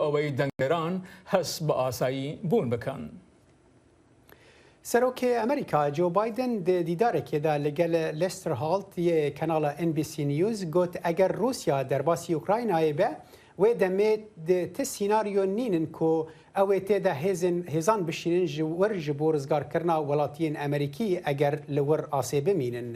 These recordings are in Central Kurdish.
ئەوەی دەنگەران هەست بە ئاسایی بوون بکەن. سەرۆکی ئەمریکا جۆ بایدن دیدارێکێدا لەگەل لێستر هاڵت یە کەناڵە NBC نیوز گوت ئەگەر رووسیا دەرباسی ئوکراینایە بە وێ دەمێت تە سیناریۆ نینن کۆ ئەوێ تێدا هێزان بشینن وەر ji بۆ ڕزگارکردنا وڵاتیان ئەمریکی ئەگەر لە وەر ئاسێ بمینن.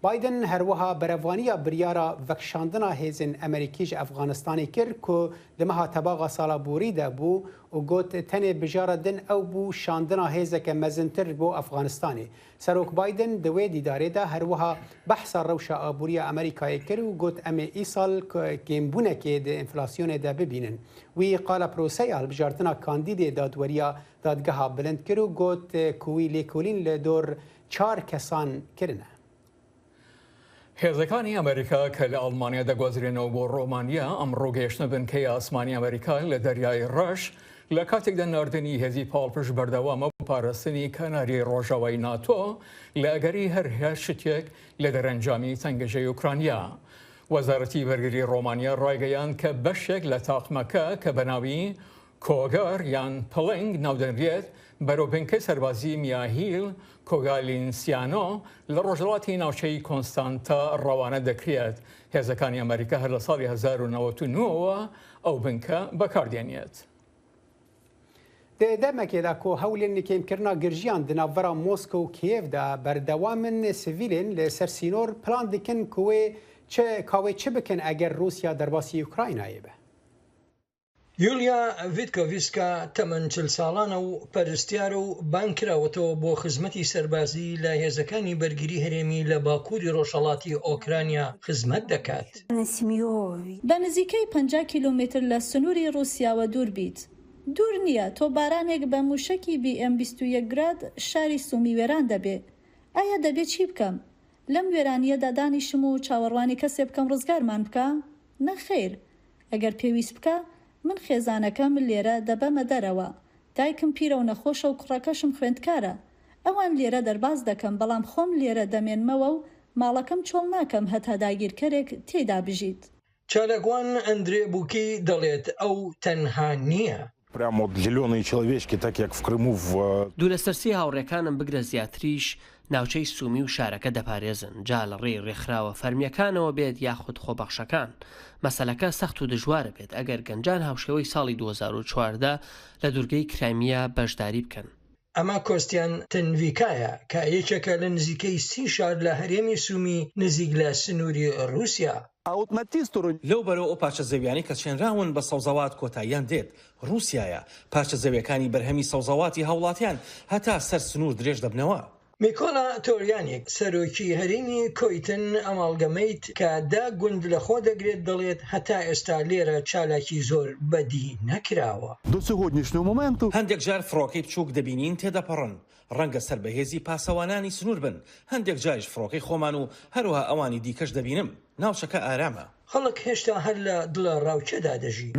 بایدن هەروەها بەرەڤانیە بریارە vەکشاندنا هێزن ئەمریکیش ئەفغانستانی کرد کۆ دمەها تەباغا ساڵا بوریدا بوو و گوت تەنێ بژارە دن ئەو بوو شاندنا هێزەکە مەزنتر بۆ ئەفغانستانی. سەرۆک بایدن دەوێ دیدارێدا هەروەها بەحسا ڕەوشە ئابووریە ئەمریکای کرد و گوت ئەمێ ئیساڵ گێمبوونەکێ دە ئینفلاسیۆنێدا ببینن. وی قالە پرۆسەی هەڵبژاردنا کاندیدێ دادوەریە دادگەها بلند کرد و گوت کوی لێکۆلین لە دۆر 4 کەسان کردنە. هێزەکانی ئەمریکا کە لە ئەڵمانیا دەگوازرێنەوە بۆ ڕۆمانیا ئەمڕۆ گەیشتنە بنکەی ئاسمانی ئەمریکا لە دەریای ڕەش لە کاتێکدا ناردنی هێزی پاڵپش بەردەوامە بۆ پاراستنی کەناری ڕۆژاوای ناتۆ لە ئەگەری هەر شتێک لە دەرەنجامی تەنگەژەی ئوکرانیا. وەزارەتی بەرگری ڕۆمانیا ڕایگەیان کە بەشێک لە تاقمەکە کە بەناوی کۆگەر یان پڵنگ ناودەنرێت بەرەو بنکەی سەربازی میاهیل کۆگالینسیانۆ لە ڕۆژهەڵاتی ناوچەی کۆنستانتا ڕەوانە دەکرێت. هێزەکانی ئەمریکا هەر لە ساڵی 1999ەوە ئەو بنکە بەکاردێنێت. دەمەکێدا کۆ هەولێن نکێمکردنا گرژیان دناڤەرا مۆسکۆ و کیێڤدا بەردەوامن سڤیلێن لە سەر سینۆر پلان دکن کوێ کاوێ چ بکەن ئەگەر رووسیا دەرباسی ئوکراینایە بە. یولیا ڤیتکۆڤیسکا تەمەن 40 ساڵانە و پەرستیارە و بانکراوەتەوە بۆ خزمەتی سەربازی لە هێزەکانی بەرگری هەرێمی لە باکووری ڕۆژهەڵاتی ئۆکرانیا خزمەت دەکات. بە نزیکەی 50 کیلومتر لە سنووری رووسیاوە دوور بیت. دوور نییە تۆ بارانێک بە موشکی BM21 گراد شاری سومی وێران دەبێ. ئایا دەبێت چی بکەم؟ لەم وێرانیەدا دانیشم و چاوەڕوانی کەسێ بکەم ڕزگارمان بکە؟ نەخێر، ئەگەر پێویست بکە من خێزانەکەم لێرە دەبەمە دەرەوە. دایکم پیرە و نەخۆشە و کوڕەکەشم خوێندکارە. ئەوان لێرە دەرباز دەکەم بەڵام خۆم لێرە دەمێنمەوە و ماڵەکەم چۆڵ ناکەم هەتا داگیرکەرێک تێدا بژیت. چالەگوان ئەندرێ بووکی دەڵێت ئەو تەنها نییە. Прямо зеленые человечки, так як в Крыму в... دوو لە سەرسی هاوڕێکانم بگرە زیاتریش ناوچەی سومی و شارەکە دەپارێزن جا لە ڕێی ڕێکخراوە فەرمیەکانەوە بێت یاخود خۆبەخشەکان. مەسەلەکە سەخت و دژوارە بێت ئەگەر گەنجان هاوشێوەی ساڵی 2014 لە دوورگەی کرایمیا بەشداری بکەن. ئەمە کۆستیان تنڤیکایە کە یەکێکە لە نزیکەی 30 شار لە هەرێمی سومی نزیک لە سنووری رووسیا. لەو بەرەوە ئەو پارچە زەویانی کە چێنراون بە سەوزەوات کۆتاییان دێت. رووسایە پارچە زەویەکانی بەرهەمی سەوزەواتی هاوڵاتیان هەتا سەر سنوور درێژ دەبنەوە. میکۆلا تۆریانێک سەرۆکی هەرێمی کۆیتن ئەماڵگەمەیت کە دا گوند لە خۆ دەگرێت دەڵێت هەتا ئێستا لێرە چالاکی زۆر بەدی نەکراوە. هەندێک جار فڕۆکەی بچووک دەبینین تێدەپەڕن. ڕەنگە سەر بەهێزی پاسەوانانی سنوور بن. هەندێک جاریش فڕۆکەی خۆمان و هەروها ئەوانی دیکەش دەبینم. ناوچەکە ئارامە. خەڵک هێشتا هەر لە دڵە ڕاوچەدا دەژی.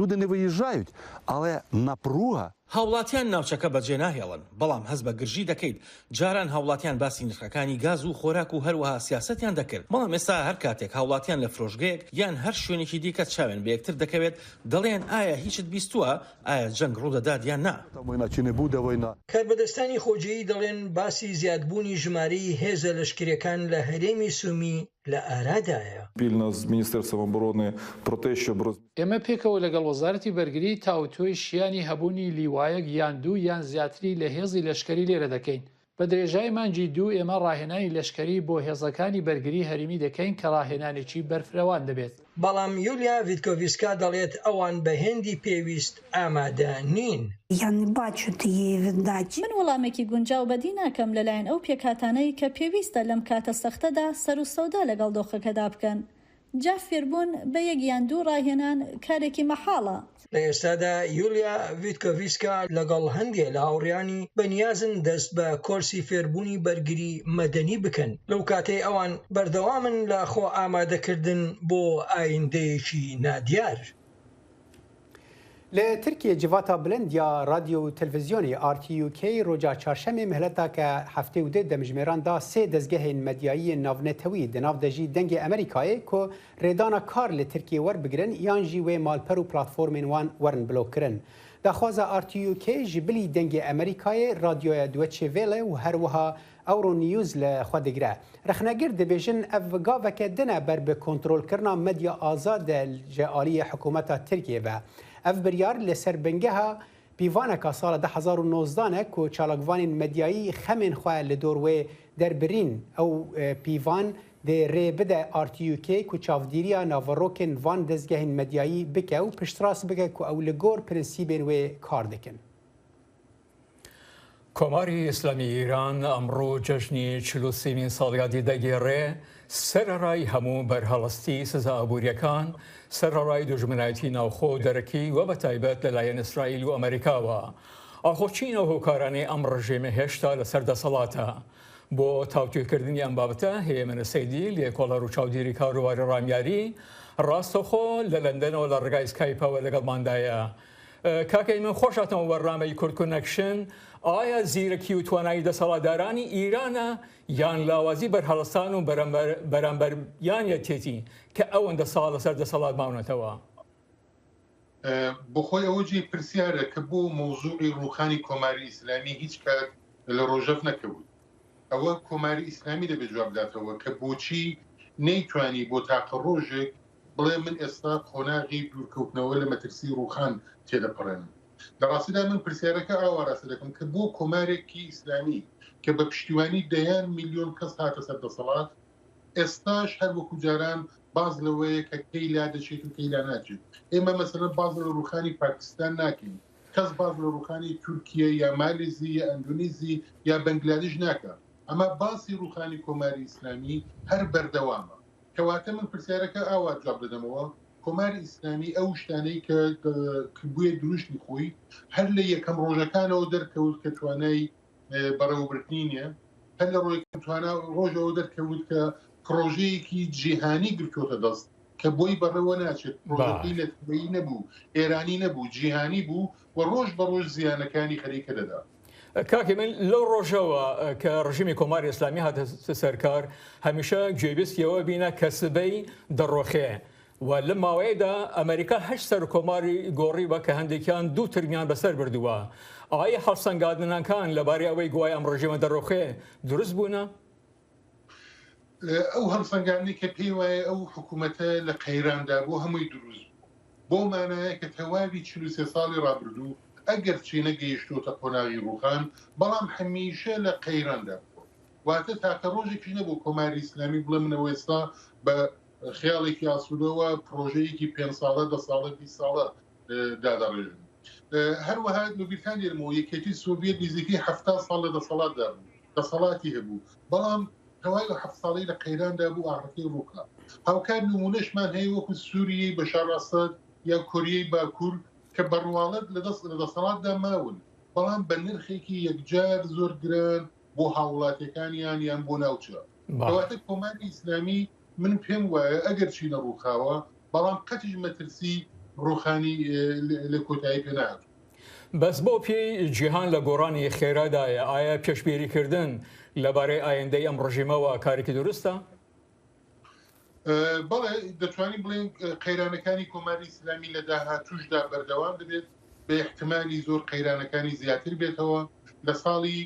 هاوڵاتیان ناوچەکە بەجێ ناهێڵن بەڵام هەز بە گرژی دەکەیت. جاران هاوڵاتیان باسی نرخەکانی گاز و خۆراک و هەروەها سیاسەتیان دەکرد. بەڵام ئێستا هەر کاتێک هاوڵاتیان لە فرۆژگەیەک یان هەر شوێنێکی دیکە چاوێن بە یەکتر دەکەوێت دەڵێن ئایا هیچت بیستووە ئایا جەنگ ڕوودەدات یان نا. کاربەدەستانی خۆجیی دەڵێن باسی زیادبوونی ژمارەی هێزە لەشکریەکان لە هەرێمی سومی لە ئارادایە. ئێمە پێکەوە لەگەڵ وەزارەتی بەرگری تاوتۆی شیانی هەبوونی لیوایەک یان دوو یان زیاتری لە هێزی لەشکری لێرە دەکەین. بە درێژای مانجی دوو ئێمە ڕاهێنانی لەشکری بۆ هێزەکانی بەرگری هەرمی دەکەین کە ڕاهێنانێکی بەرفرەوان دەبێت. بەڵام یولیا ڤیتکۆڤیسکا دەڵێت ئەوان بە هێندی پێویست ئامادە نین. من وەڵامێکی گونجاو بەدی ناکەم لەلایەن ئەو پێکاتانەی کە پێویستە لەم کاتە سەختەدا سەر و سەودا لەگەڵ دۆخەکەدا بکەن. جا فێربوون بە یەک یان دوو ڕاهێنان کارێکی مەحاڵە. لە ئێستادا یولیا ڤیتکۆڤیسکا لەگەڵ هەندێک لە هاوڕێیانی بەنیازن دەست بە کۆرسی فێربوونی بەرگری مەدەنی بکەن. لەو کاتەی ئەوان بەردەوامن لە خۆ ئامادەکردن بۆ ئایندەیەکی نادیار. ل ترکیه جواتا بلند یا رادیو و تلویزیونی RTUK روجا چهارشنبه مهلتا که هفته و ده دمجمیران دا سه دزگه مدیایی ناونتوی دناو دجی دنگ امریکایی که ریدانا کار ل ترکیه ور بگرن یان جی و مالپر و پلاتفورمین وان ورن بلوک کرن. دخوازا RTUK جبلی دنگ امریکایی رادیو دوچه ویله و هروها اورو نیوز لخوادگره. رخنگر دبیجن افگاوه که دنه بر به کنترول کرنا مدیا آزاد جعالی حکومت ترکیه و اف بریار لسر بنگها پیوانکا سال 2019 که چالاگوان مدیایی خمین خواه لدوروی در برین او پیوان ده ری بده RTUK که چافدیریا ناوروکن وان دزگهین مدیایی بکه و پشتراس بکه که او لگور پرنسیبین و کار دکن. کۆماری ئیسلامی ئیران ئەمڕۆ جەژنی 43مین ساڵیادی دەگێڕێ سەرەڕای هەموو بەرهەڵستی سزاعبووریەکان سەرەڕای دوژمنایەتی ناوخۆ دەرەکی وە بەتایبەت لەلایەن ئیسرائیل و ئەمریکاوە. ئاخۆچینە و هۆکارانەی ئەم ڕژێمە هێشتا لەسەر دەسەڵاتە. بۆ تاوتوێکردنی ئەم بابەتە هەیەمەنە سەیدی لێکۆڵەر و چاودێری کاروباری ڕامیاری ڕاستەخۆ لە لەندەنەوە لە ڕێگای سکایپەوە لەگەڵماندایە. کاکەی من خۆشاتەوە بەرنامەی کورد کۆنەکشن ئایا زیرەکی و توانایی دەسەڵاتدارانی ئیرانە یان لاوازی بەرهەڵستان و بەرامبەریانیەتێتی کە ئەوەندە ساڵ لەسەر دەسەڵات ماونەتەوە؟ بۆ خۆی ئەوەجی پرسیارە کە بۆ مۆزوعی ڕووخانی کۆماری ئیسلامی هیچ کات لە ڕۆژەف نەکەوت. ئەوە کۆماری ئیسلامی دەبێت جواب بداتەوە کە بۆچی نەیتوانی بۆ تاقە ڕۆژێک بڵێ من ئێستا خۆناغی دوورکەوتنەوە لە مەترسی ڕووخان تێدەپەڕێنم. لە ڕاستیدا من پرسیارەکە ئاوا ڕاستە دەکەم کە بۆ کۆمارێکی ئیسلامی کە بە پشتیوانی دەیان میلیۆن کەس هاتە سەر دەسەڵات ئێستاش هەر وەکو جاران باز لەوەیە کە کەی لا دەچێت و کەی لا ناچێت. ئێمە مەسەلەن باز لە ڕووخانی پاکستان ناکەین، کەس باز لە ڕووخانی تورکیە یا مالیزی یا ئەندونیزی یا بەنگلادێش ناکە. ئەمە باسی ڕووخانی کۆماری ئیسلامی هەر بەردەوامە. کەواتە من پرسیارەکە ئاوا جواب دەدەمەوە کۆماری ئیسلامی ئەو شتانەی کە بووە دروشتی خۆی هەر لە یەکەم ڕۆژەکانەوە دەرکەوت کە توانای بەڕێوەبردنی نیە، هەر لە ڕۆژەوە دەرکەوت کە پرۆژەیەکی جیهانی گرتوۆتە دەست کە بۆی بەڕێوە ناچێت. پرۆژەکەی لەتوێی نەبوو، ئێرانی نەبوو، جیهانی بوو و ڕۆژ بە ڕۆژ زیانەکانی خەریکە دەدا. کاکی من لەو ڕۆژەوە کە ڕژیمی کۆماری ئیسلامی هاتە سەرکار هەمیشە گوێبیستیەوە بینە کە سبەی دەڕۆخێ و لە ماوەیەدا ئەمریکا هەشت سەر کۆماری گۆڕیوە کە هەندێکیان دوو ترمیان بەسەر بردووە. ئایا هەڵسەنگاندنەکان لەبارەی ئەوەی گوای ئەم ڕژیمە دەڕۆخێ دروست بوونە؟ ئەو هەڵسەنگاندنی کە پێی وایە ئەو حکوومەتە لە قەیراندا بۆ هەمووی دروست بۆ مانایە کە تەواوی 43 ساڵی ڕابردوو ئەگەر چی نەگەیشتۆتە قۆناغی ڕووخان بەڵام هەمیشە لە قەیراندا واتە تاکە ڕۆژێکی نەبوو کۆماری ئیسلامی بڵێ منەوە ئێستا بە خیاڵێکی ئاسوودەوە پرۆژەیەکی 5 ساڵە 10 ساڵە 20 ساڵە دادەڕێژن. هەروەها لەبیرکان دێرمەوە یەکێتی سۆڤێت نزیکەی 70 ساڵ لە دەسەڵاتدا بوو، دەسەڵاتی هەبوو، بەڵام تەواوی 7 ساڵی لە قەیراندا بوو ئاڕەکەی ڕووکە. هاوکار نمونەشمان هەیە وەکو سووریەی بەشار ئەسەد یا کۆریەی باکوور کە بەڕواڵەت لە دەسەڵاتدا ماون، بەڵام بە نرخێکی یەکجار زۆر گران بۆ هاوڵاتیەکانیان یان بۆ ناوچە. کەواتە کۆماری ئیسلامی من پێم وایە ئەگەر چی نەڕووخاوە بەڵام قەتیش مەترسی ڕووخانی لە کۆتایی پێ نهات. بەس بۆ پێی جیهان لە گۆڕانی خێرادایە ئایا پێشبیریکردن لەبارەی ئایندەی ئەم ڕژیمەوە کارێکی دروستە؟ بەڵێ دەتوانین بڵێن قەیرانەکانی کۆماری ئیسلامی لە داهاتووشدا بەردەوام دەبێت بە احتمالی زۆر قەیرانەکانی زیاتر بێتەوە. لە ساڵی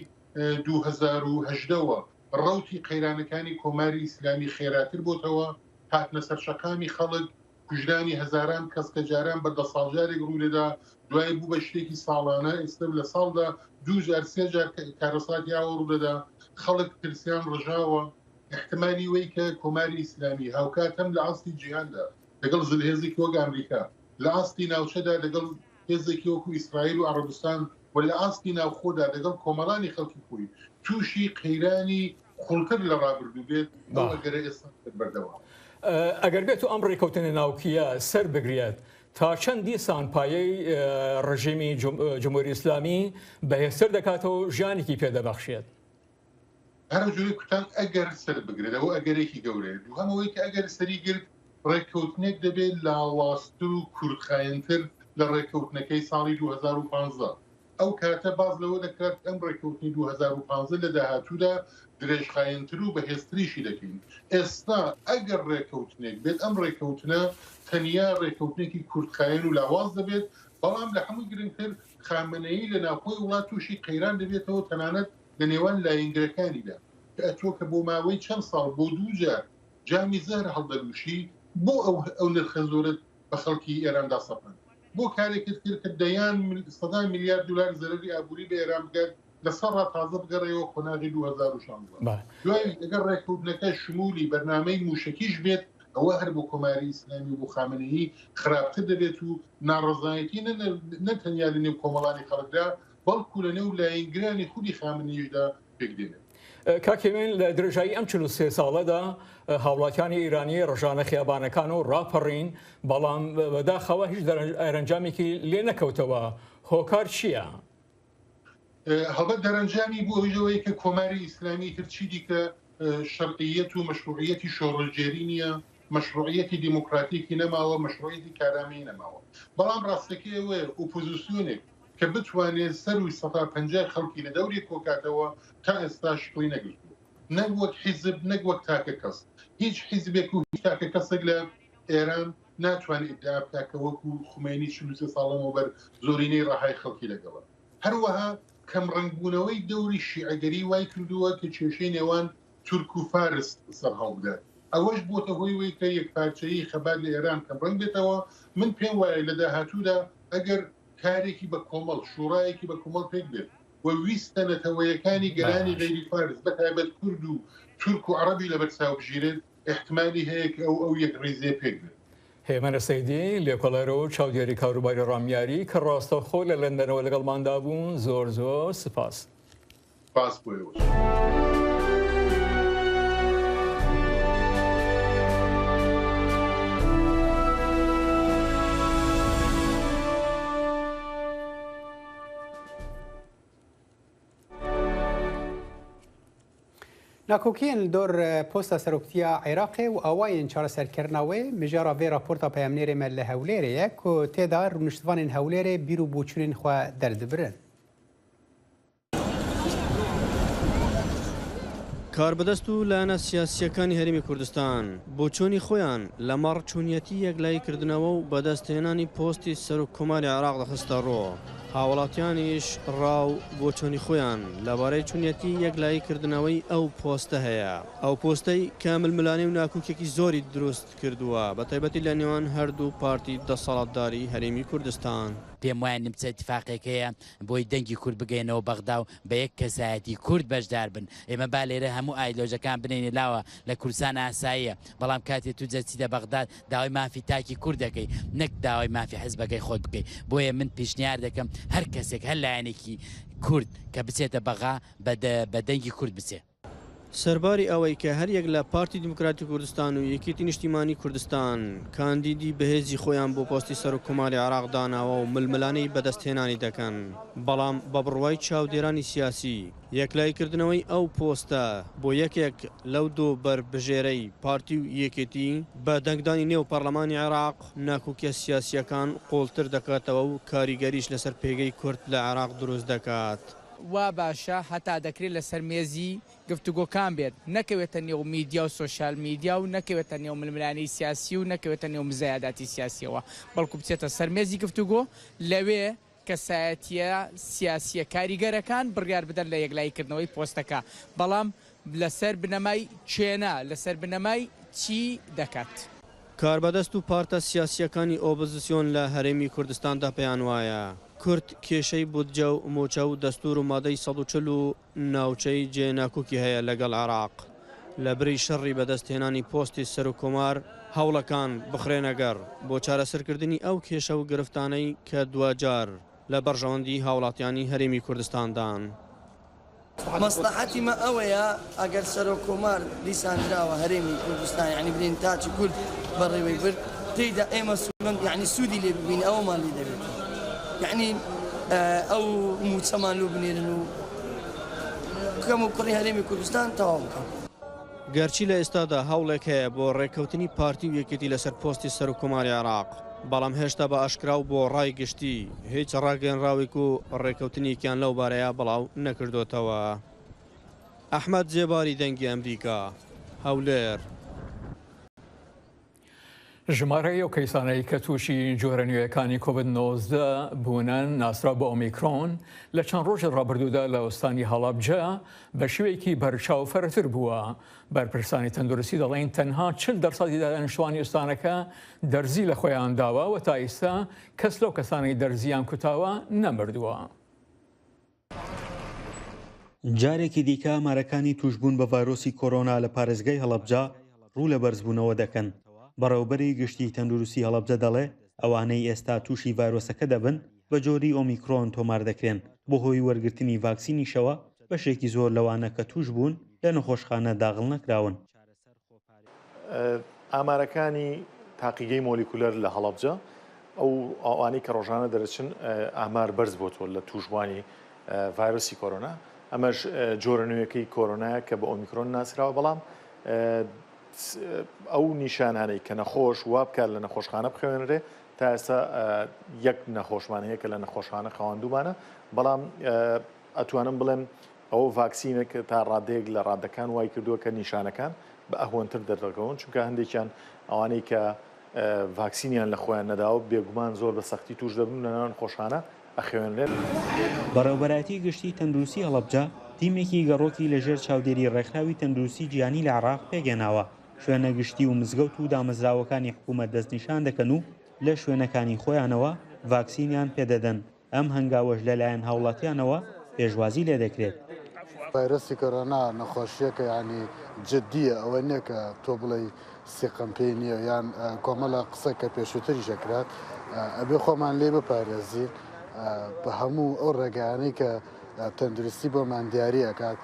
2018ەوە ڕەوتی قەیرانەکانی کۆماری ئیسلامی خێراتر بۆتەوە، هاتنە سەر شەقامی خەڵک، کوژرانی هەزاران کەس کە جاران بە 10 ساڵجارێک ڕوودەدا دوای بوو بە شتێکی ساڵانە ئێستا لە ساڵدا 2 جار 3 جار کارەساتی ئاوە ڕوودەدا، خەڵک ترسیان ڕژاوە. احتمالی وەی کە کۆماری ئیسلامی هاوکات هەم لە ئاستی جیهاندا لەگەڵ هێزێکی وەک ئەمریکا، لە ئاستی ناوچەدا لەگەڵ هێزێکی وەکو ئیسرائیل و عەرەبستان و لە ئاستی ناوخۆدا لەگەڵ کۆمەڵانی خەڵکی خۆی تووشی قەیرانی خوڵتر لە ڕابردوو بێت بۆ ئەگەرە ئێستا بەردەوام. ئەگەر بێت و ئەم ڕێکەوتنە ناوکیە سەر بگرێت تا چەند دیسان پایەی ڕژیمی جمهوری ئیسلامی بەهێزتر دەکاتەوە ژیانێکی پێدەبەخشێت. هەر جوری کوتان ئەگەر سەر بگرێت ئەوە ئەگەرێکی گەورەیە دوو هەمەوەی کە ئەگەر سەری گرت ڕێککەوتنێک دەبێت لاوااستتر و کورتخایەنتر لە ڕێکەوتنەکەی ساڵی 2015 ئەو کاتە باز لەوە دەکات ئەم ڕێکەوتنی 2015 لە داهاتوودا درێژخایەنتر و بەهێزتریشی دەکەین. ئێستا ئەگەر ڕێکەوتنێک بێت ئەم ڕێکەوتنە تەنیا ڕێکەوتنێکی کوردخایەن و لاواز دەبێت، بەڵام لە هەمووی گرنگتر خامنەیی لە ناوخۆی وڵات تووشی قەیران دەبێتەوە تەنانەت لە نێوان لایەنگرەکانیدا کە ئەتۆ کە بۆ ماوەی چەند ساڵ بۆ دووجار جامی زەهر هەڵدەنووشی بۆ ئەو نرخە زۆرت بە خەڵکی ئێراندا سەپەن بۆ کارێکت کرد کە دەیان 100 میلیارد دلار زەرری ئابووری بە ئێران بگات لەسەر ڕاتازە بگەڕێەوە خۆناغی 2016 دوای ئەگەر ڕێکەوتنەکە شمولی بەرنامەی موشکیش بێت ئەوە هەر بۆ کۆماری ئیسلامی و بۆ خامنەیی خراپتر دەبێت و ناڕەزایەتی نەتەنیا لە نێو کۆمەڵانی خەڵکدا بەڵکو لە نێو لایەنگرانی خودی خامنەیشدا پێکدێنێت. کاکێمێن لە درێژایی ئەم 43 ساڵەدا هاوڵاتیانی ئیرانی ڕژانە خیابانەکان و ڕاپەڕین، بەڵام بەداخەوە هیچ ئەرەنجامێکی لێ نەکەوتەوە. هۆکار چییە؟ هەڵبەت دەرەنجامی بۆ ئەوەی کە کۆماری ئیسلامی ترچی دیکە شەرعیەت و مەشروعیەتی شۆڕەجێری نییە، مەشروعیەتی دیموکراتیکی نەماوە، مەشروعیەتی کارامەیی نەماوە. بەڵام ڕاستەکەی ئەوەیە ئۆپۆزیسیۆنێک کە بتوانێت سەروی 150 خەڵکی لە دەوری کۆکاتەوە تا ئێستا شکڵی نەگرتووە، نەک وەک حیزب نەک وەک تاکە کەس. هیچ حیزبێک و هیچ تاکە کەسێک لە ئێران ناتوانێت ئیدعا بکات کە وەکو خومێنی 43 ساڵەمەوە بەر زۆرینەی ڕاهای خەڵکی لەگەڵە. هەروەها کەم ڕنگبوونەوەی دەوری شیعەگەری وای کردووە کە کێشەی نێوان تورک و فارس سەرهەڵ بدات. ئەوەش بۆتە هۆی وەی کە یەکپارچەیی خەبات لە ئێران کەم ڕنگ بێتەوە. من پێم وایە لە داهاتوودا ئەگەر کارێکی بە کۆمەڵ شوڕایەکی بە کۆمەڵ پێک بێت و ویستە نەتەوەیەکانی گەرانی غەیری فارس بەتایبەت کورد و تورک و عەرەبی لەبەرچاو بژێرێت، احتمالی هەیە کە ئەو یەک ڕێزێ پێک بێت. هێمنە سەیدی لێکۆڵەرەوە چاودێری کاروباری ڕامیاری کە ڕاستەخۆ لە لەندەنەوە لەگەڵماندا بوون، زۆر سپاس. سپاس بۆیەوە. ناکۆکیان دۆر پۆستە سەرۆکتیە عێراقێ و ئەوایەن چارەسەرکردنەوەی مژارە vê raporta peyamnêrê me li Hewlêrê ye ku têda rûniştvanên Hewlêrê bîr û bûçûnên xwe derdibirin. کاربەدەست و لایەنە سیاسیەکانی هەرێمی کوردستان بۆچۆنی خۆیان لە مەڕ چوونیەتی یەکلاییکردنەوە و بەدەستهێنانی پۆستی سەرۆککۆماری عێراق دەخستە ڕۆ. هاوڵاتیانیش ڕاو بۆچۆنی خۆیان لەبارەی چوونیەتی یەکلاییکردنەوەی ئەو پۆستە هەیە. ئەو پۆستەی کاململانەی و ناکوکێکی زۆری دروست کردووە بە تایبەتی لە نێوان هەردوو پارتی دەسەڵاتداری هەرێمی کوردستان. پێم وایە نمچە اتفاقێکەیە بۆی دەنگی کورد بگەینەوە بەغدا و بە یەک کەسایەتی کورد بەشدار بن. ئێمە با لێرە هەموو ئایدۆژەکان بنێنێ لاوە لە کوردستان ئاساییە، بەڵام کاتێت تو جەچی دە بەغداد داوای مافی تاکی کورد دەکەی، نەک داوای مافی حزبەکەی خۆت بکەی. بۆیە من پیشنیار دەکەم هەر کەسێک هەر لایەنێکی کورد کە بچێتە بەغا بە دەنگی کورد بچێ. سەرباری ئەوەی کە هەر یەک لە پارتی دیموکراتی کوردستان و یەکێتی نیشتیمانی کوردستان کاندیدی بەهێزی خۆیان بۆ پۆستی سەرۆککۆماری عێراق داناوە و ململانەی بەدەستهێنانی دەکەن، بەڵام بە بڕوای چاودێرانی سیاسی یەکلایکردنەوەی ئەو پۆستە بۆ یەکێک لەو دوو بربژێرەی پارتی و یەکێتی بە دەنگدانی نێو پەرلەمانی عێراق ناکۆکیە سیاسیەکان قۆڵتر دەکاتەوە و کاریگەریش لەسەر پێگەی کورد لە عێراق دروست دەکات. وا باشە هەتا دەکرێت لەسەر مێزی گفتوگۆکان بێت، نەکەوێتە نێو میدیا و سۆشال میدیا و نەکەوێتە نێو ململانی سیاسی و نەکەوێتە نێو مزایاداتی سیاسیەوە، بەڵکو بچێتە سەر مێزی گفتوگۆ لەوێ کەسایەتیە سیاسیە کاریگەرەکان بڕیار بدەن لە یەکلاییکردنەوەی پۆستەکە، بەڵام لەسەر بنەمای چێنە لەسەر بنەمای چی دەکات. کاربەدەست و پارتە سیاسیەکانی ئۆپۆزیسیۆن لە هەرێمی کوردستاندا پێیان وایە کورد کێشەی بودجە و مۆچە و دەستور و مادەی 140 و ناوچەی جێناکوکی هەیە لەگەڵ عێراق. لە بری شەڕی بەدەستهێنانی پۆستی سەرۆککۆمار هەوڵەکان بخرێنەگەر بۆ چارەسەرکردنی ئەو کێشە و گرفتانەی کە دوجار لە بەرژەوەندی هاوڵاتیانی هەرێمی کوردستاندان. مەسلحەتی مە ئەوەیە ئەگەر سەرۆککۆمار لیسانراوە هەرێمی کوردستان یعنی برین تاچی کورد بەڕێوەی برد تێیدا ئێمە یعنی سوودی لێ ببین ئەوەمان لێ دەبێت، یعنی ئەو موچەمان لۆ بنێرن و کەم و کوڕی هەرێمی کوردستان تەواو بکەن. گەرچی لە ئێستادا هەوڵێک هەیە بۆ ڕێککەوتنی پارتی و یەکێتی لەسەر پۆستی سەرۆککۆماری عێراق، بەڵام هێشتا بە ئاشکراو بۆ ڕای گشتی هیچ ڕاگەنراوێک و ڕێکەوتنییان لەو بارەیە بڵاو نەکردوتەوە. ئەحمەد جێباری دەنگی ئەمریکا، هەولێر. ژمارەی ئەو کەیسانەی کە تووشی جۆرە نوێیەکانی کۆڤید-19 بوونن ناسرا بە ئۆمیکرۆن لە چەند ڕۆژە ڕابردوودا لە ئەستانی هەڵابجە بە شێوەیەکی بەرچاو فەرەتر بووە. بەرپرسانی تەندروستی دەڵێن تەنها 40% دانیشتوانی ئوستانەکە دەرزی لە خۆیان داوە و تا ئێستا کەس لەو کەسانی دەرزیان کوتاوە نەمردووە. جارێکی دیکە ئامارەکانی توشبوون بە ڤایرۆسی کۆرۆنا لە پارێزگای هەڵەبجە ڕوو لە بەرزبوونەوە دەکەن. بەڕێوەبەری گشتی تەندروستی هەڵەبجە دەڵێ ئەوانەی ئێستا تووشی ڤایرۆسەکە دەبن بە جۆری ئۆمیکرۆن تۆمار دەکرێن بۆ هۆی وەرگرتنی ڤاکسینیشەوە بەشێکی زۆر لەوانە کە توش بوون لە نەخۆشخانە داغڵ نەکراون. ئامارەکانی تاقیگەی مۆلیکولەر لە هەڵەبجە ئەو ئەوانەی کە ڕۆژانە دەرەچن ئامار بەرز بۆتەوە لە توشبوانی ڤایرۆسی کۆرۆنا. ئەمەش جۆرە نوێیەکەی کۆرۆنایە کە بە ئۆمیکرۆن ناسراوە، بەڵام ئەو نیشانانەی کە نەخۆش وا بکات لە نەخۆشخانە بخوێنرێ تا ئێستا یەک نەخۆشمان هەیە کە لە نەخۆشخانە خاوەندومانە، بەڵام ئەتوانم بڵێن ئەو ڤاکسینێک تا ڕادەیەک لە ڕادەکان وای کردووە کە نیشانەکان بە ئەهۆنتر دەردەکەون، چونکە هەندێکیان ئەوانەی کە ڤاکسینیان لە خۆیان نەداوە بێگومان زۆر بە سەختی توش دەبن لە ناوەن خۆشخانە ئەخوێنرێت. بەڕێوەبەرایەتی گشتی تەندروستی هەڵەبجە تیمێکی گەڕۆکی لەژێر چاودێری ڕێکخراوی تەندروستی جیهانی لە عێراق پێگەناوە. شوێنە گشتی و مزگەوت و دامەزراوەکانی حکوومەت دەستنیشان دەکەن و لە شوێنەکانی خۆیانەوە ڤاکسینیان پێدەدەن. ئەم هەنگاوەش لەلایەن هاوڵاتیانەوە پێشوازی لێ دەکرێت. ڤایرۆسی کۆرۆنا نەخۆشیەکە ینی جددیە، ئەوە نییە کە تۆ بڵێ سیقم پێی نییە یان کۆمەڵە قسە کە پێشووتری شەکرات ئەبێ خۆمان لێ بپارێزین بە هەموو ئەو ڕێگەیانەی کە تەندروستی بۆمان دیاری ئەکات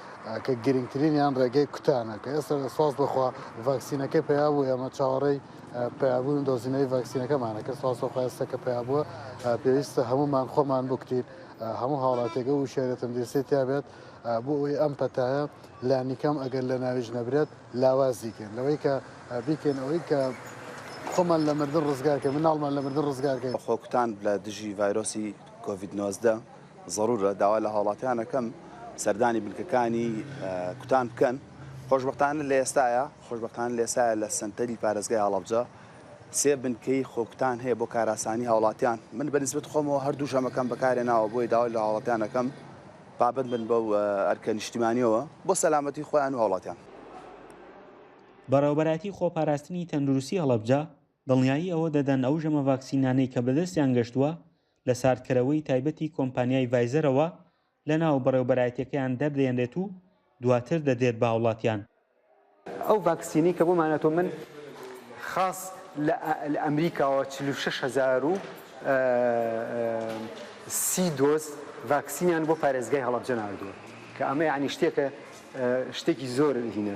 کە گرنگترین یان ڕێگەی کوتانە کە ئێستا سواز بخوا ڤاکسینەکەی پیا بوو ئێمە چاوەڕێی پیابوون دۆزینەی ڤاکسینەکەمانەکە سواز بخوا ئێستا کە پیا بووە پێویستە هەمومان خۆمان بکتین هەموو هاوڵاتێکە و شێرە تەندروستی تیابێت بۆ ئەوەی ئەم پەتایە لانیکەم ئەگەر لە ناویش نەبرێت لاوازیکەن لەوەی کە بیکەن ئەوەی کە خۆمان لە مردن ڕزگارکە مناڵمان لە مردن ڕزگارکەین. خۆکوتان لە دژی ڤایرۆسی کۆڤید-19 ضرورە داوا لە هاوڵاتیانەکەم سەردانی بنکەکانی کوتان بکەن. خۆشبەختانە لە ئێستایە لە سنتەری پارێزگای هەڵەبجە سێ بنکەی خۆکوتان هەیە بۆ کاراسانی هاوڵاتیان. من بەنسبەت خۆمەوە هەردوو شەمەکەم بەکارێناوە بۆی داوای لە هاوڵاتیانەکەم بابەت بن بەو ئەرکە نیشتیمانیەوە بۆ سەلامەتی خۆیان و هاوڵاتیان. بەڕێوەبەرایەتی خۆپاراستنی تەندروستی هەڵەبجە دڵنیایی ئەوە دەدەن ئەو ژەمە ڤاکسینانەی کە بەدەستیان گەشتووە لە ساردکەرەوەی تایبەتی کۆمپانیای ڤایزەرەوە لە ناو بەڕێوەبەرایەتیەکەیان دەردەێنرێت و دواتر دەدێت بە هاوڵاتیان. ئەو ڤاکسینی کە بۆمانەتۆ من خاص لە ئەمریکاوە 46,030 دۆز ڤاکسینیان بۆ پارێزگای هەڵەبجە ناردووە کە ئەمە یعنی شتێکی زۆر هینە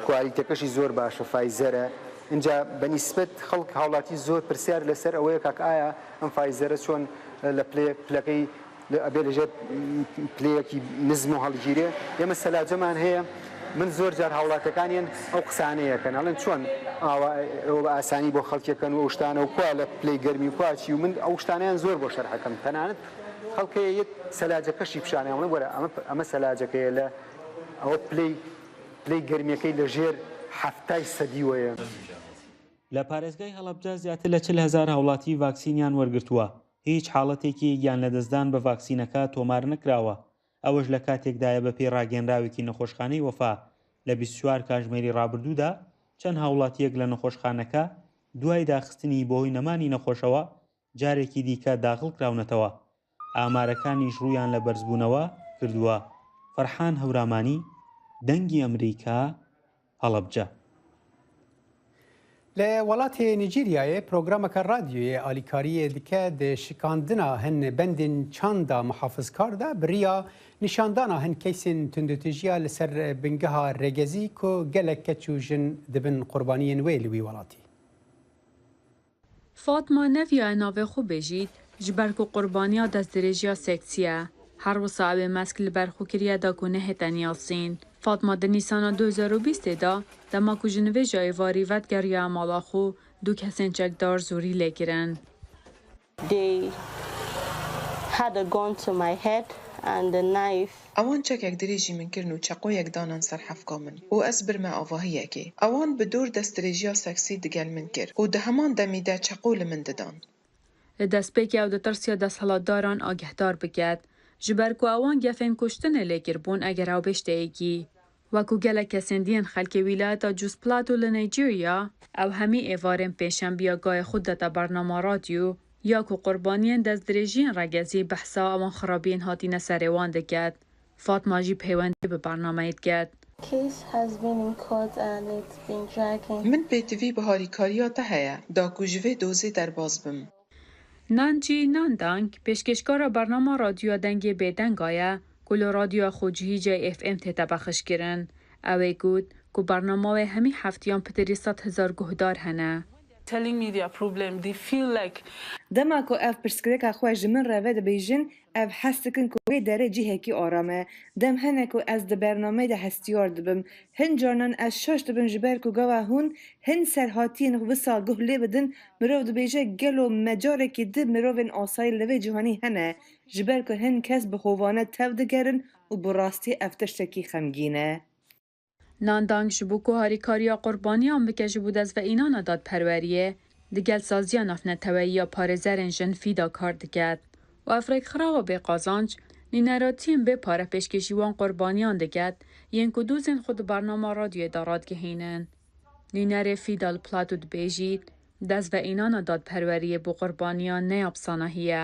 کوالیتەکەشی زۆر باشە فایزەرە. اینجا بەنیسبەت خەڵک هاوڵاتی زۆر پرسیار لەسەر ئەوەیە کاک ئایا ئەم فایزەرە چۆن لە پلەکەی ئەبێ لەژێر پلەیەکی نزم و هەڵگیرێ. ئێمە سەلاجەمان هەیە من زۆر جار هاوڵاتەکانیان ئەو قسانەیەکەن ئەڵێن چۆن ئەوە بە ئاسانی بۆ خەڵکیەکەن و ئەو شتانە و کوا لە پلەی گەرمی و کواچی و من ئەو شتانیان زۆر بۆ شەرحەکەم تەنانەت خەڵکەیە یەک سەلاجەکەشی پیشانێ ئەڵێ وەرە ئەمە سەلاجەکەیە لە ئەوە پلەی گەرمیەکەی لە ژێر 7 سەدی وەیە. لە پارێزگای هەڵەبجە زیاتر لە 40,000 هاوڵاتی ڤاکسینیان وەرگرتووە. هیچ حاڵەتێکی گیان لە دەستدان بە ڤاکسینەکە تۆمار نەکراوە. ئەوەش لە کاتێکدایە بە پێی ڕاگەنراوێکی نەخۆشخانەی وەفا لە 24 کاتژمێری ڕابردوودا چەند هاوڵاتیەک لە نەخۆشخانەکە دوای داخستنی بۆهۆی نەمانی نەخۆشەوە جارێکی دیکە داخڵ کراونەتەوە. ئامارەکانیش ڕوویان لە بەرزبوونەوە کردووە. فەرحان هەورامانی دەنگی ئەمریکا هەڵەبجە. لە وڵاتی نیجیریایە پرۆگرامەکە رادیۆیە ئالیکاریە دیکە دشکاندنا هەن بەندین چاندا محافظکاردا بڕیا نیشاندانا هەن کەیسین توندوتیژیا لەسەر بنگەها ڕێگەزی کۆ گەلێک کەچ و ژن دبن قوربانیên wê li wî welatî. Fatma neviya navê xwe bêjît ji ber ku qurbaniya destdirêjiya seksiye her wisa ew ê mesk li ber xwekiriya da ku nehêten yasîn. Fatma di Nîsana 2020 da dema ku ji nivêja êvarî vedgeriya mala xwe دوو کەسێن چەکدار زۆری لێگرن. ئەوان چەکێک درێژی من کردن و چەقۆیەک دانان سەر حەفکا من و ئەس برمە ئاڤاهیەکێ. ئەوان بە دوور دەستدرێژیە سەکسی دگەل من کرد و دە هەمان دەمیدا چەقۆ لە من ددان. لە دەستپێکی ئەو دەترسیە دەسەڵاتداران ئاگەهدار بکات ji ber ku awan gefên kuştinê lêkirbûn eger hawbêşteyekî. Wekû gelek kesên diyên xelkê wîlayeta Jos Plateau li Nigeria, ew hemî êvarên pêşembiya gayê xwe dete bernama radyo ya ku qurbaniyên destdirêjiyên regezî behsa awan xirabiyên hatîne serê wan diket. Fatma jî peywendî bi bernameyê diket. Min pêtivî bi harîkariya te heye, da ku ji vê dozê derbas bim. Nanci Nandang pêşkêşkara bernama radyoya dengê bêdeng ye ku li radyoya xwe cihî FM tête bexşkirin. Ew ê got ku bernama wê hemî heftiyan pitirî 100,000 guhdar hene. Dema ku ev pirsgirêka xwe ji min re ve dibêjin, ev hes dikin ku wê derê cihekî aram e. Dem hene ku ez di bernameyê de hestiyar dibim. Hin canan ez şaş dibim ji ber ku gava hûn hin serhatiyên wisa guh lê bidin, mirov dibêje gelo mecarekî di mirovên asayî li vê cîhanî hene, ji ber ku hin kes bi hovane tev digerin û bi rastî ev tiştekî xemgîn e. Nandang ji bo ku harîkariya qurbaniyan bike ji bo dezveînana dadperweriyê, di gel saziya navneteweyiya parêzerên jin fîda kar diket. û ev rêkxirawa bêqazanc, nîneratiyên bêpare pêşkêşî wan qurbaniyan diket, yên ku dozên xwe di bernama radyoyê de radgihînin. Nînerê fîda li Plateau dibêjît, dezveînana dadperweriyê bo qurbaniyan neyapsana hiye.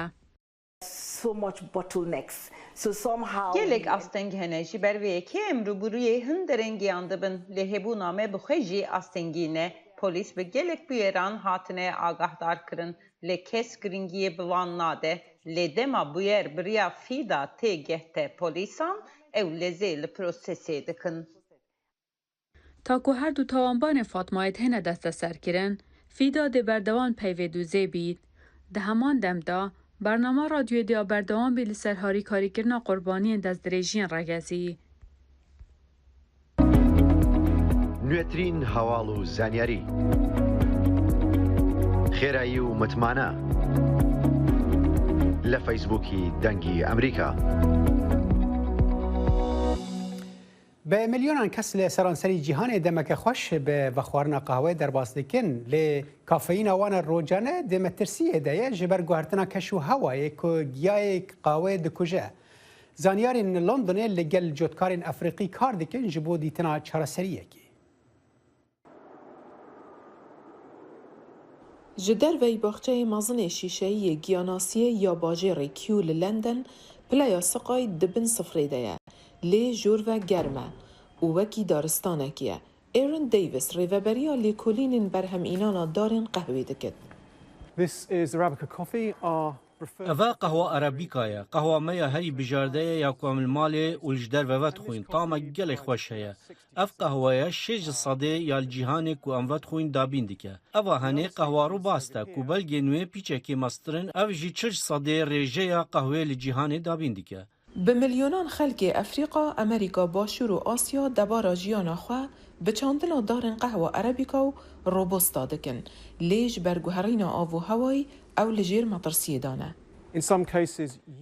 Gelek asteng hene ji ber vê yekê em rûbirûyê hin derengiyan dibin lê hebûna me bi xwe jî astengî ne. Polîs bi gelek bûyeran hatine agahdar kirin lê kes giringiyê bi wan nade. Lê dema bûyer biriya fîda tê gehte polîsan ew lezê li prosesê dikin. Ta ku her du tawanbanê Fatmayê hene desteserkirin, fîda dê berdewan peyvê dûzê bît. Di heman demda, bernama radyoyê dê berdewan bê li ser harîkarîkirina qurbaniyên destdirêjiyên regezî. نوێترین هەواڵ و زانیاری خێرایی و متمانە لە فەیسبووکی دەنگی ئەمریکا. به میلیونان کس لی سرانسری جیهان دمک خوش به وخوارنا قهوه در باز دکن لی کافئین وان روزانه دمترسی ایده جبر گوهرتنا کشو هوای کو گیای قهوه دکوجه. زانیارین لندن لگل جوتکارین افریقی کار دکن جبو دیتنا چارەسەریە کی. ji derveyî baxçeyê mezinê şîşeyî giyanasiyê ya bajêrê Kew li London pileya siqayî dibin sifrê de ye, lê jor ve germ e û wekî daristanekî ye. Aaron Davis rêveberiya lêkolînên berhemînana darên qehwê dikir. Eva qehwa Arabîka ye. Qehwa me ya herî bijardeya ya ku em li malê û ji derve vedixwîn tama gelek xweş heye. Ev qehwaya 6 sedê ya li cîhanê ku em vedixwîn dabîn dike. Eva henê qehwa rûbast e ku belgên wê pîçekê meztirin, ev jî 40 sedê rêjeya qehwê li cîhanê dabîn dike. Bi milyonan xelkê Efrîqa, Amerîka, Başûr û Asya debara jiyana xwe bi çandina darên qehwa Arabîka û robusta dikin. Lê ji ber guherîna av û hewayî ew li jêr metirsiyê dane.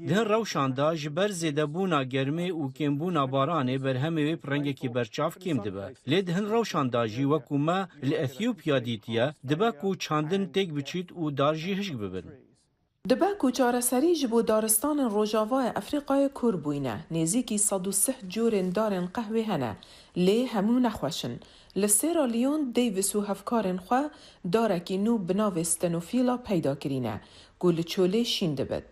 Di hin rewşanda ji ber zêdebûna germê û kêmbûna baranê berhemê wê rengekî berçav kêm dibe. Lê di hin rewşanda jî wekû me li Ethîopya dîtiye, dibe ku çandin têk biçît û dar jî hişk bibin. Dibe ku çareserî ji bo daristanên Rojavayê Efrîqayê kûr bûyne. Nêzîkî 130 corên darên qehwê hene. Lê hemû nexweşin. Li Sierra Leone Davis û hevkarên xwe darekî nû bi navê stenofîla peyda kirîne ku li çolê şîn dibit.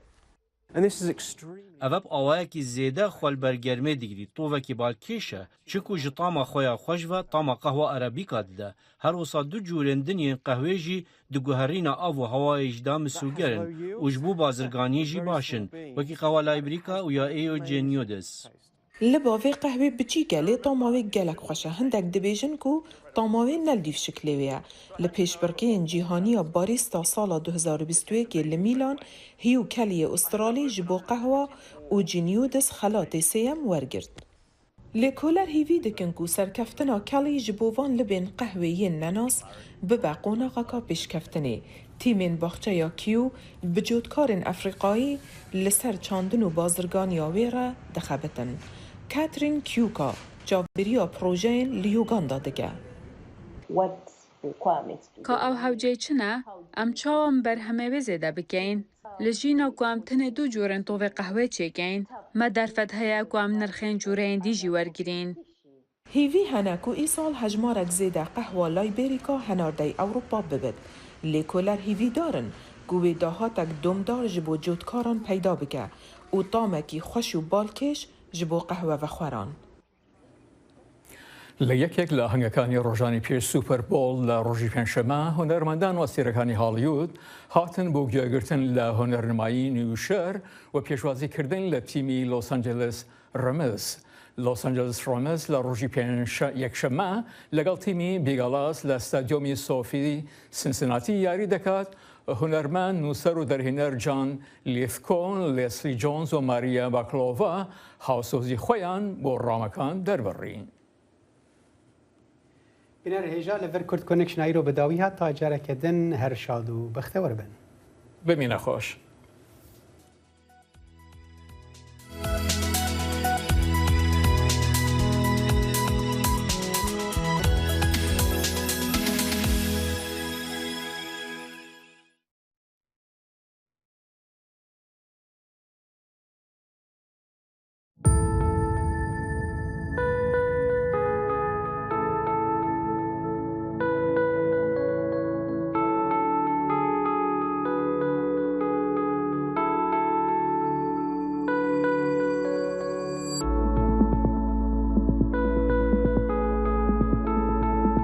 Ev awayekî zêde xwelbergermê digirî, tovekî balkêş e, çiku ji tama xwe ya xweş ve tama qehwa Arabîka dide. Her wisa du corên dinyên qehwê jî di guherîna av û hewayê jî da misûgerin û ji bo bazirganiyê jî başin, wekî qehwa Liberîka û ya Eo Geniodes. Li bavê qehwê biçîk e lê tama wê gelek xweş e. Hindek dibêjin ku tama wê nelîv şiklê wê ye. Li pêşbirkeyên cîhaniya barîsta sala 2021 li Mîlan, Hugh Kellyê Astralî ji bo qehwa û Geniodes xelatê sêyem wergirt. لێکۆلەر هیوی دکن و سەرکەفتنا کەڵی ji bo van libên qehweyên nenas bibe qonaxaka pêşkeftinê. Tîmên baxçeya Kew bi cotkarên Efrîqayî li ser çandin û bazirganiya wê re dixebitin. Catherine Cuka çavbêriya projeyên li Uganda dike. Ka ew hewcê çi ne? Em çawan berhemê wê zêde bikein. Li jîna ku em tenê du corên tovê qehwe çêkein, me derfet heye ku em nirxên coreyên dî jî wergirîn. Hîvî hene ku îsal hejmarek zêde qehwa Liberîka henardeyê Ewropa bibit. Lêkoler hîvî darin ku wê dahatek domdar ji bo cotkaran peyda bike û tamekî xweş û balkêş ji bo qehwe vexweran. لە یەکێک لە هەنگەکانی ڕۆژانی پێش سوپەربۆڵ لە ڕۆژی پێنجشەمە هونەرمەندان و ئەستێرەکانی هاڵیوود هاتن بۆ گوێگرتن لە هونەرنمایی نیوشەر و پێشوازیکردن لە تیمی لۆس ئەنجلس ڕەمز. لۆس ئەنجلس ڕەمز لە ڕۆژی یەکشەمە لەگەڵ تیمی بیگالاس لە ستادیۆمی سۆفی سنسناتی یاری دەکات. هونەرمەند نووسەر و دەرهێنەر جان لیفکۆن، لێسلی جۆنز و ماریا باکلۆڤا هاوسۆزی خۆیان بۆ ڕامەکان دەربڕین. بینەر هێژا لەڤەر کورد کۆنێکشنایی ڕۆ بەداوی هات تا جارەکەدن هەر شاد و بەختەوەربن. ببینە خۆش.